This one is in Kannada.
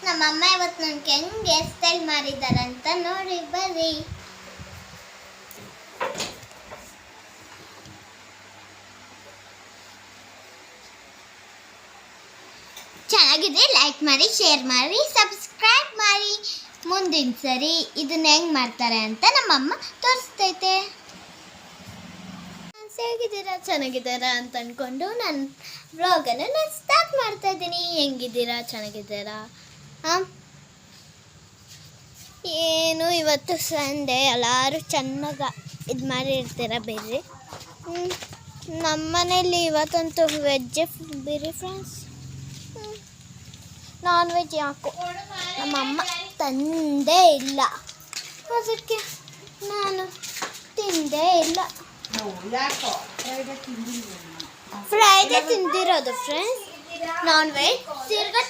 ನಮ್ಮಮ್ಮ ಇವತ್ತು ನನಗೆ ಹೆಂಗೆ ಸ್ಟೈಲ್ ಮಾಡಿದ್ದಾರೆ ಅಂತ ನೋಡಿ ಬರ್ರಿ. ಚೆನ್ನಾಗಿದ್ರೆ ಲೈಕ್ ಮಾಡಿ, ಶೇರ್ ಮಾಡಿ, ಸಬ್ಸ್ಕ್ರೈಬ್ ಮಾಡಿ. ಮುಂದಿನ ಸರಿ ಇದನ್ನ ಹೆಂಗೆ ಮಾಡ್ತಾರೆ ಅಂತ ನಮ್ಮಮ್ಮ ತೋರಿಸ್ತೈತೆ. ಹೇಗಿದ್ದೀರಾ, ಚೆನ್ನಾಗಿದ್ದೀರಾ ಅಂತ ಅಂದ್ಕೊಂಡು ನಾನು ವ್ಲಾಗನ್ನು ನಾನು ಸ್ಟಾರ್ಟ್ ಮಾಡ್ತಾ ಇದ್ದೀನಿ. ಹೆಂಗಿದ್ದೀರಾ, ಚೆನ್ನಾಗಿದ್ದೀರಾ? ಏನು ಇವತ್ತು ಸಂಡೇ, ಎಲ್ಲರೂ ಚೆನ್ನಾಗಿ ಇದು ಮಾಡಿರ್ತೀರ ಬೇರೆ. ನಮ್ಮ ಮನೇಲಿ ಇವತ್ತಂತೂ ವೆಜ್ಜೇ ಬೇರೆ ಫ್ರೆಂಡ್ಸ್. ನಾನ್ ವೆಜ್ ಯಾಕೋ ನಮ್ಮಮ್ಮ ತಂದೇ ಇಲ್ಲ, ಅದಕ್ಕೆ ನಾನು ತಿಂದೇ ಇಲ್ಲ. ಫ್ರೈಡೇ ತಿಂದಿರೋದು ಫ್ರೆಂಡ್ಸ್, ನಾನ್ ವೆಜ್ ತಿರ್ಗಾ